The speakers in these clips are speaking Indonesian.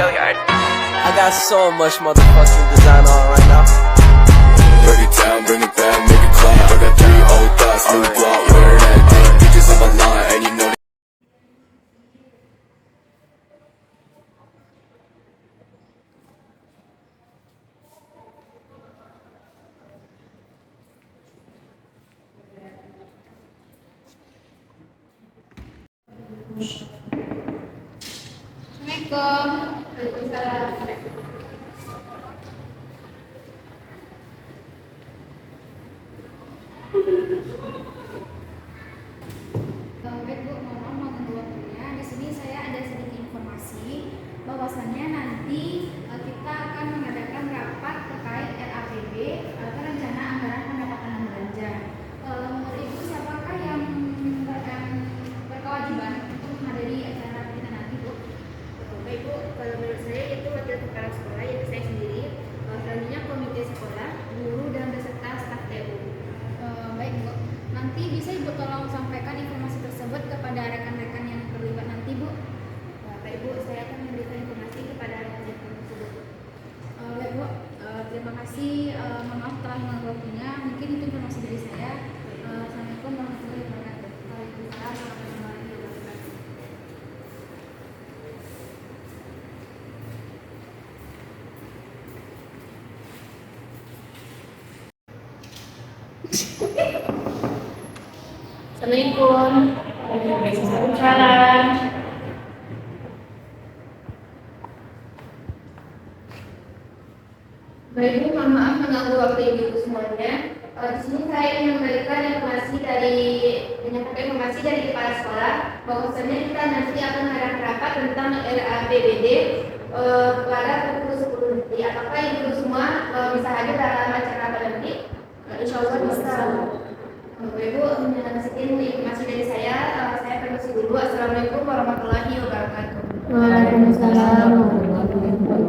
I got so much motherfucking design on right now. Break it down, bring it back, make it clap. I got 3 old thoughts, new block, where that day. Bitches on my line, and you know. Assalamualaikum. Waalaikumsalam. Baik Bu, mohon mengganggu waktunya. Di sini saya ada sedikit informasi bahwasannya nanti kita akan mengadakan rapat terkait RAPB atau rencana anggaran pendapatan dan belanja. Menurut Ibu siapakah yang berkewajiban untuk menghadiri acara kita nanti Bu? Baik Bu, kalau menurut saya itu wakil kepala sekolah yaitu saya sendiri, selanjutnya komite sekolah, guru dan beserta staf TU. Baik Bu, nanti bisa Ibu tolong sampaikan informasi tersebut kepada rekan-rekan yang terlibat nanti Bu. Baik Bu, saya akan memberikan informasi kepada rekan-rekan tersebut. Baik Bu, terima kasih. Mohon maaf telah mengganggu waktunya. Mungkin itu informasi dari saya. Assalamualaikum warahmatullahi wabarakatuh. Waalaikumsalam warahmatullahi wabarakatuh. Assalamualaikum. Waalaikumsalam. Baik Bu, mohon maaf mengganggu waktu Ibu semuanya. Di sini saya ingin menyampaikan informasi dari kepala sekolah bahwasanya kita nanti akan mengadakan rapat tentang RAPBD pada pukul 10 nanti. Apakah Ibu semua bisa hadir dalam acara pada nanti? Insya Allah bisa. Ibu, sekian informasi dari saya. Saya permisi dulu. Assalamualaikum warahmatullahi wabarakatuh. Waalaikumsalam warahmatullahi wabarakatuh.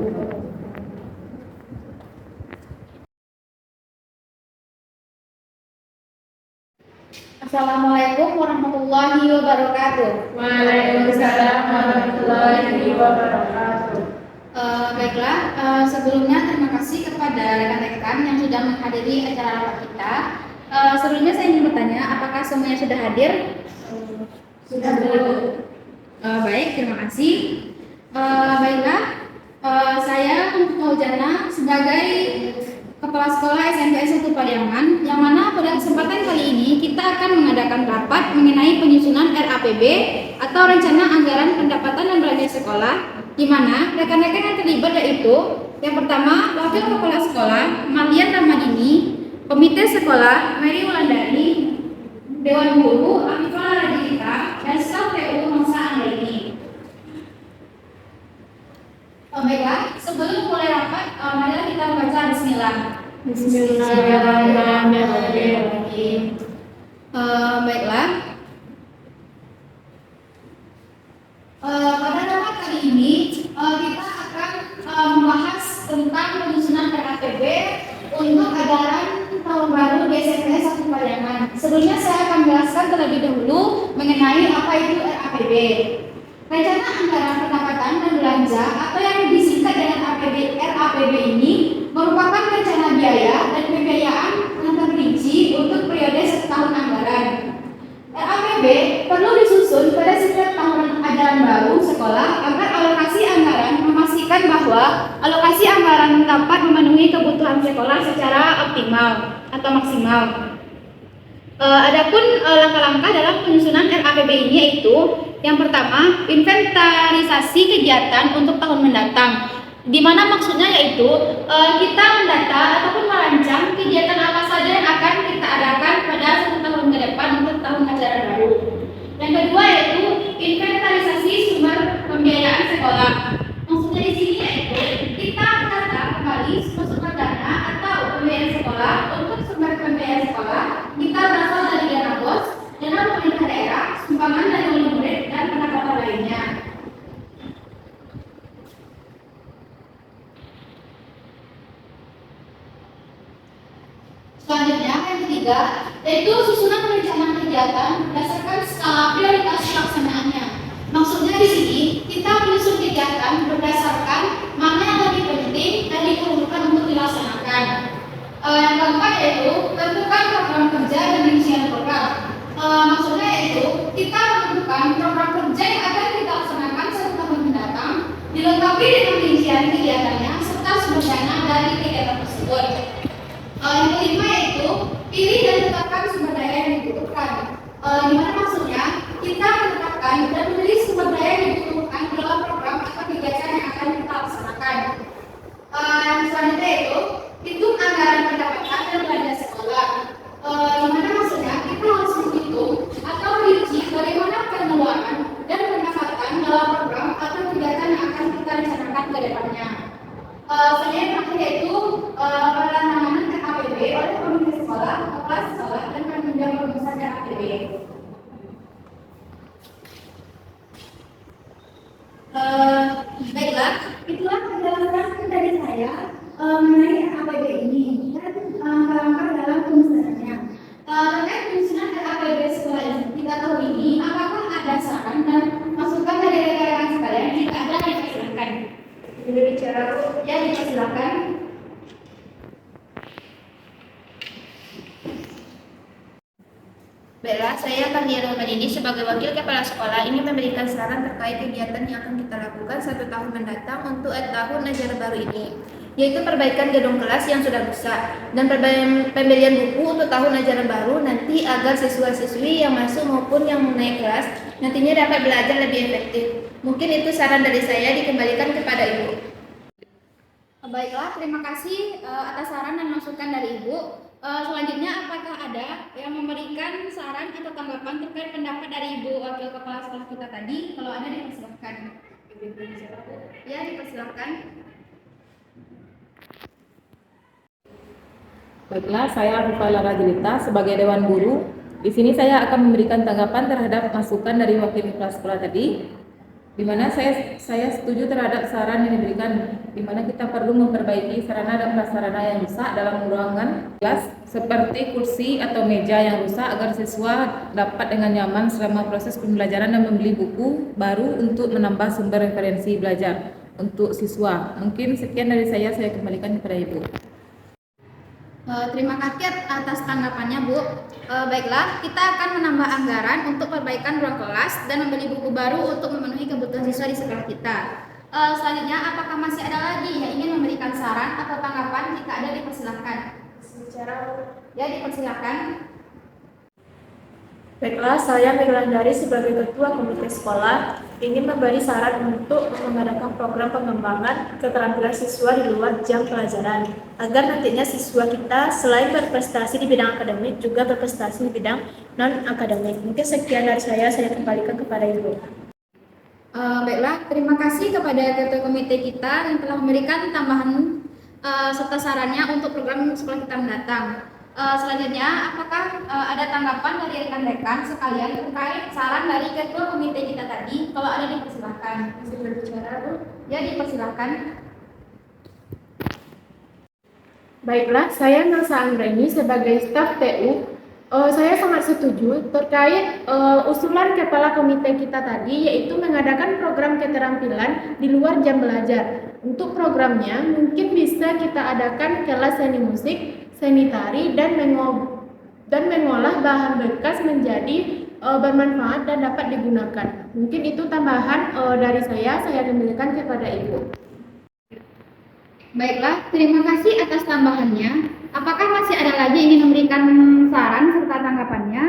Assalamualaikum warahmatullahi wabarakatuh. Waalaikumsalam warahmatullahi wabarakatuh. Baiklah, sebelumnya terima kasih kepada rekan-rekan yang sudah menghadiri acara rapat kita. Sebelumnya saya ingin bertanya, apakah semuanya sudah hadir? Sudah Bu. Baik, terima kasih. Baiklah, saya Untuk Maujana sebagai Kepala Sekolah SMP 1 Paliaman, yang mana pada kesempatan kali ini kita akan mengadakan rapat mengenai penyusunan RAPB atau Rencana Anggaran Pendapatan dan Belanja Sekolah, di mana rekan-rekan yang terlibat yaitu yang pertama Wakil Kepala Sekolah Marlian Ramadini, Komite Sekolah Mary Wulandari, Dewan Guru Afifah Radhika, dan staf TU Mangsa Anggraini. Baiklah, sebelum mulai rapat, marilah kita membaca Bismillah. Bismillahirrahmanirrahim. Baiklah. Pada rapat kali ini kita akan membahas tentang penyusunan RAPB untuk anggaran tahun baru di SMP 1 Paliaman. Sebelumnya saya akan menjelaskan terlebih dahulu mengenai apa itu RAPB. Rencana Anggaran Pendapatan dan Belanja atau yang disingkat dengan RAPB ini merupakan rencana biaya dan pembiayaan yang terperinci untuk periode setahun anggaran. RAPB perlu disusun pada setiap tahun ajaran baru sekolah agar alokasi anggaran memastikan bahwa alokasi anggaran dapat memenuhi kebutuhan sekolah secara optimal atau maksimal. Adapun langkah-langkah dalam penyusunan RAPB ini yaitu yang pertama, inventarisasi kegiatan untuk tahun mendatang, di mana maksudnya yaitu kita mendata ataupun merancang kegiatan apa saja yang akan kita adakan pada 1 tahun ke depan untuk tahun ajaran baru. Yang kedua yaitu inventarisasi sumber pembiayaan sekolah. Maksudnya di sini yaitu kita menata kembali sumber dana atau pembiayaan sekolah. Untuk sumber pembiayaan sekolah kita berasal dari dana BOS, dana pemerintah daerah, sumbangan dari wali murid, dan pendapatan lainnya. Selanjutnya yang ketiga yaitu susunan perencanaan kegiatan berdasarkan skala prioritas pelaksanaannya. Maksudnya di sini kita menyusun kegiatan berdasarkan dan kegiatannya serta sumber dana dari kegiatan tersebut. Yang kelima yaitu pilih dan tetapkan sumber daya yang dibutuhkan. Di mana maksudnya kita menetapkan dan memilih sumber daya yang dibutuhkan dalam program atau kegiatan yang akan kita laksanakan. Yang selanjutnya yaitu hitung anggaran pendapatan dan belanja sekolah. Di mana maksudnya kita harus menghitung atau merinci bagaimana pengeluaran dan pendapatan dalam program atau kegiatan yang akan kita rencanakan ke depannya. Selanjutnya yang terakhir yaitu penanganan RAPB oleh komite sekolah, kepala sekolah, dan panitia perumusan RAPB. Baiklah, itulah penjelasan dari saya mengenai RAPB ini dan langkah dalam penyusunannya. Terkait penyusunan RAPB sekolah yang kita tahu ini, apakah ada saran dan masukan dari rekan-rekan sekalian? Jika ada, dipersilakan. Boleh bicara, ya dipersilakan. Baiklah, saya Tahlia Romadini sebagai wakil kepala sekolah ini memberikan saran terkait kegiatan yang akan kita lakukan 1 tahun mendatang untuk tahun ajaran baru ini, yaitu perbaikan gedung kelas yang sudah rusak dan pembelian buku untuk tahun ajaran baru nanti agar siswa-siswi yang masuk maupun yang naik kelas nantinya dapat belajar lebih efektif. Mungkin itu saran dari saya, dikembalikan kepada Ibu. Baiklah, terima kasih atas saran dan masukan dari Ibu. Selanjutnya, apakah ada yang memberikan saran atau tanggapan terkait pendapat dari Ibu Wakil Kepala Sekolah kita tadi? Kalau ada, dipersilakan. Ya, dipersilakan. Baiklah, saya Arifah Rajilita sebagai Dewan Guru. Di sini saya akan memberikan tanggapan terhadap masukan dari wakil kepala sekolah tadi, di mana saya setuju terhadap saran yang diberikan, di mana kita perlu memperbaiki sarana dan prasarana yang rusak dalam ruangan kelas seperti kursi atau meja yang rusak agar siswa dapat dengan nyaman selama proses pembelajaran dan membeli buku baru untuk menambah sumber referensi belajar untuk siswa. Mungkin sekian dari saya kembalikan kepada Ibu. Terima kasih atas tanggapannya, Bu. Baiklah, kita akan menambah anggaran untuk perbaikan ruang kelas dan membeli buku baru untuk memenuhi kebutuhan siswa di sekolah kita. Selanjutnya, apakah masih ada lagi yang ingin memberikan saran atau tanggapan? Jika ada, dipersilakan. Ya, dipersilakan. Baiklah, saya Meglandari sebagai Ketua Komite Sekolah ingin memberi saran untuk mengadakan program pengembangan keterampilan siswa di luar jam pelajaran agar nantinya siswa kita selain berprestasi di bidang akademik juga berprestasi di bidang non-akademik. Mungkin sekian dari saya kembalikan kepada Ibu. Baiklah, terima kasih kepada Ketua Komite kita yang telah memberikan tambahan serta sarannya untuk program sekolah kita mendatang. Selanjutnya, apakah ada tanggapan dari rekan-rekan sekalian terkait saran dari Ketua Komite kita tadi? Kalau ada, dipersilakan. Masih berbicara, Bu? Ya, dipersilakan. Baiklah, saya Nasa Anggreni sebagai staf TU. Saya sangat setuju terkait usulan kepala komite kita tadi, yaitu mengadakan program keterampilan di luar jam belajar. Untuk programnya mungkin bisa kita adakan kelas seni musik, seni tari, dan mengolah bahan bekas menjadi bermanfaat dan dapat digunakan. Mungkin itu tambahan dari saya kembalikan kepada Ibu. Baiklah, terima kasih atas tambahannya. Apakah masih ada lagi yang ingin memberikan saran serta tanggapannya?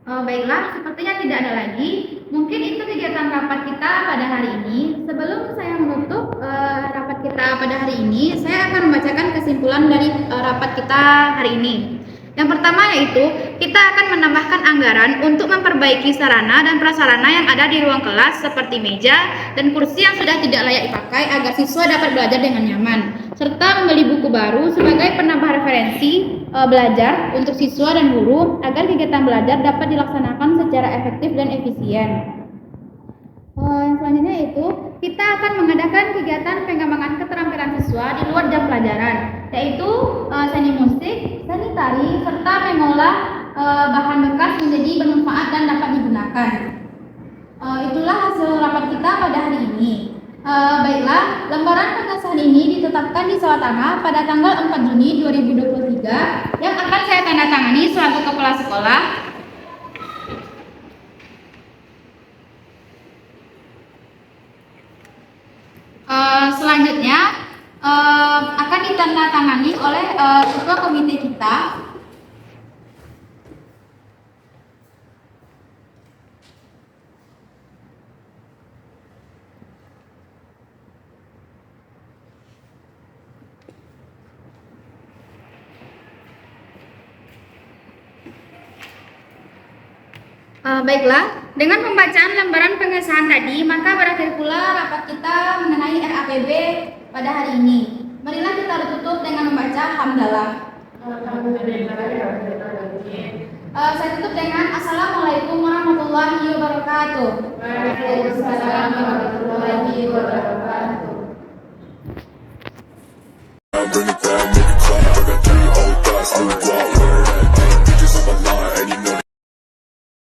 Baiklah, sepertinya tidak ada lagi. Mungkin itu kegiatan rapat kita pada hari ini. Sebelum saya menutup rapat kita pada hari ini, saya akan membacakan kesimpulan dari rapat kita hari ini. Yang pertama yaitu, kita akan menambahkan anggaran untuk memperbaiki sarana dan prasarana yang ada di ruang kelas seperti meja dan kursi yang sudah tidak layak dipakai agar siswa dapat belajar dengan nyaman, serta membeli buku baru sebagai penambah referensi belajar untuk siswa dan guru agar kegiatan belajar dapat dilaksanakan secara efektif dan efisien. Yang selanjutnya itu, kita akan mengadakan kegiatan pengembangan keterampilan siswa di luar jam pelajaran, yaitu seni musik, seni tari, serta mengolah bahan bekas menjadi bermanfaat dan dapat digunakan. Itulah hasil rapat kita pada hari ini. Baiklah, lembaran pengesahan ini ditetapkan di Sawatanga pada tanggal 4 Juni 2023 yang akan saya tanda tangani selaku kepala sekolah. selanjutnya akan ditandatangani oleh ketua komite kita. Baiklah, dengan pembacaan lembaran pengesahan tadi, maka berakhir pula rapat kita mengenai RAPB pada hari ini. Marilah kita tutup dengan membaca hamdalah. Saya tutup dengan Assalamualaikum warahmatullahi wabarakatuh. Waalaikumsalam warahmatullahi wabarakatuh. Bring it back.